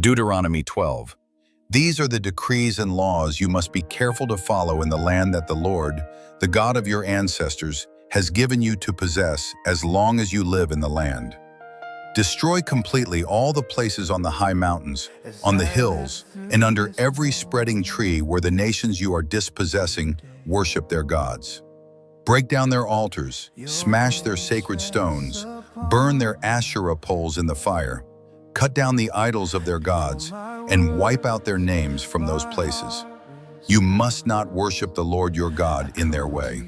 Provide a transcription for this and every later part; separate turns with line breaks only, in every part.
Deuteronomy 12. These are the decrees and laws you must be careful to follow in the land that the Lord, the God of your ancestors, has given you to possess as long as you live in the land. Destroy completely all the places on the high mountains, on the hills, and under every spreading tree where the nations you are dispossessing worship their gods. Break down their altars, smash their sacred stones, burn their Asherah poles in the fire, cut down the idols of their gods, and wipe out their names from those places. You must not worship the Lord your God in their way,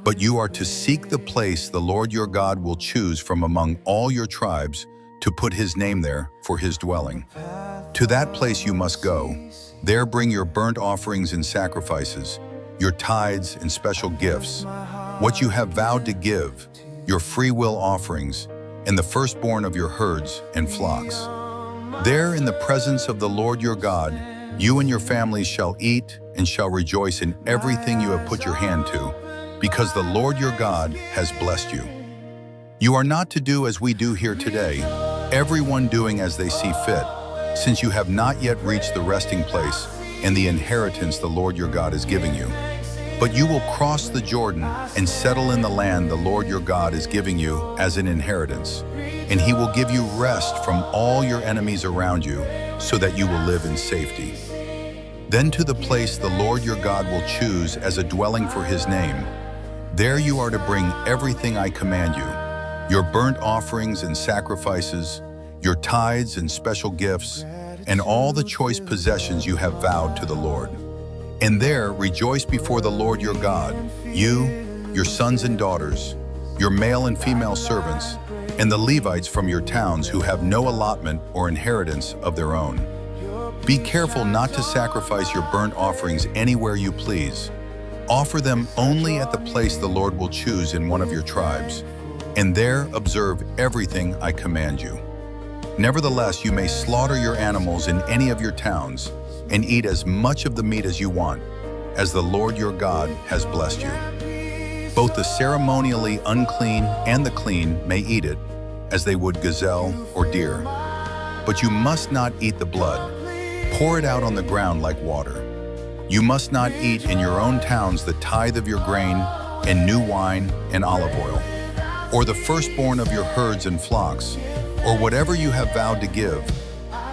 but you are to seek the place the Lord your God will choose from among all your tribes to put his name there for his dwelling. To that place you must go. There bring your burnt offerings and sacrifices, your tithes and special gifts, what you have vowed to give, your free will offerings, and the firstborn of your herds and flocks. There in the presence of the Lord your God, you and your families shall eat and shall rejoice in everything you have put your hand to, because the Lord your God has blessed you. You are not to do as we do here today, everyone doing as they see fit, since you have not yet reached the resting place and the inheritance the Lord your God is giving you. But you will cross the Jordan and settle in the land the Lord your God is giving you as an inheritance, and he will give you rest from all your enemies around you, so that you will live in safety. Then to the place the Lord your God will choose as a dwelling for his name, there you are to bring everything I command you, your burnt offerings and sacrifices, your tithes and special gifts, and all the choice possessions you have vowed to the Lord. And there rejoice before the Lord your God, you, your sons and daughters, your male and female servants, and the Levites from your towns who have no allotment or inheritance of their own. Be careful not to sacrifice your burnt offerings anywhere you please. Offer them only at the place the Lord will choose in one of your tribes, and there observe everything I command you. Nevertheless, you may slaughter your animals in any of your towns, and eat as much of the meat as you want, as the Lord your God has blessed you. Both the ceremonially unclean and the clean may eat it, as they would gazelle or deer. But you must not eat the blood. Pour it out on the ground like water. You must not eat in your own towns the tithe of your grain and new wine and olive oil, or the firstborn of your herds and flocks, or whatever you have vowed to give,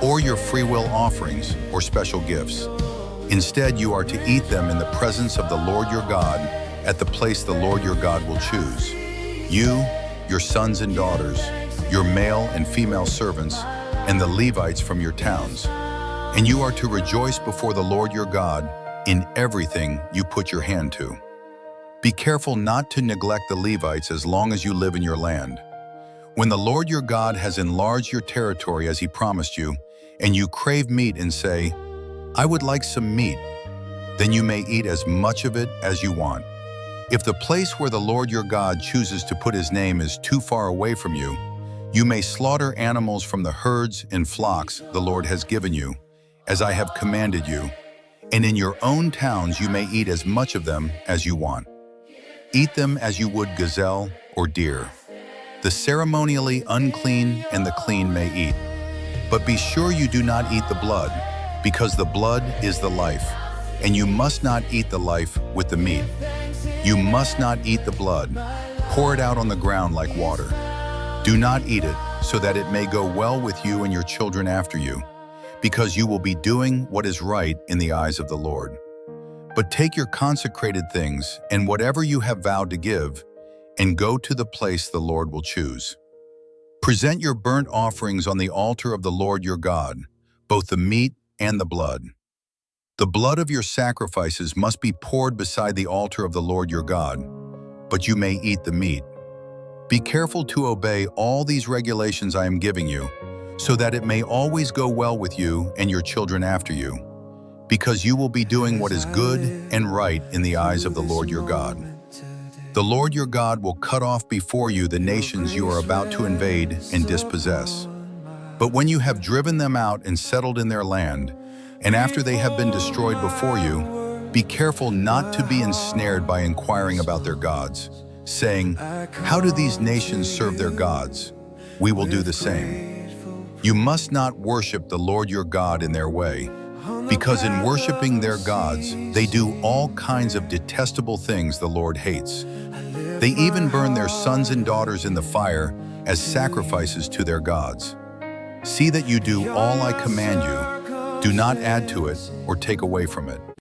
or your free will offerings or special gifts. Instead, you are to eat them in the presence of the Lord your God at the place the Lord your God will choose. You, your sons and daughters, your male and female servants, and the Levites from your towns. And you are to rejoice before the Lord your God in everything you put your hand to. Be careful not to neglect the Levites as long as you live in your land. When the Lord your God has enlarged your territory as he promised you, and you crave meat and say, I would like some meat, then you may eat as much of it as you want. If the place where the Lord your God chooses to put his name is too far away from you, you may slaughter animals from the herds and flocks the Lord has given you, as I have commanded you, and in your own towns you may eat as much of them as you want. Eat them as you would gazelle or deer. The ceremonially unclean and the clean may eat. But be sure you do not eat the blood, because the blood is the life, and you must not eat the life with the meat. You must not eat the blood. Pour it out on the ground like water. Do not eat it, so that it may go well with you and your children after you, because you will be doing what is right in the eyes of the Lord. But take your consecrated things and whatever you have vowed to give, and go to the place the Lord will choose. Present your burnt offerings on the altar of the Lord your God, both the meat and the blood. The blood of your sacrifices must be poured beside the altar of the Lord your God, but you may eat the meat. Be careful to obey all these regulations I am giving you, so that it may always go well with you and your children after you, because you will be doing what is good and right in the eyes of the Lord your God. The Lord your God will cut off before you the nations you are about to invade and dispossess. But when you have driven them out and settled in their land, and after they have been destroyed before you, be careful not to be ensnared by inquiring about their gods, saying, how do these nations serve their gods? We will do the same. You must not worship the Lord your God in their way, because in worshiping their gods, they do all kinds of detestable things the Lord hates. They even burn their sons and daughters in the fire as sacrifices to their gods. See that you do all I command you. Do not add to it or take away from it.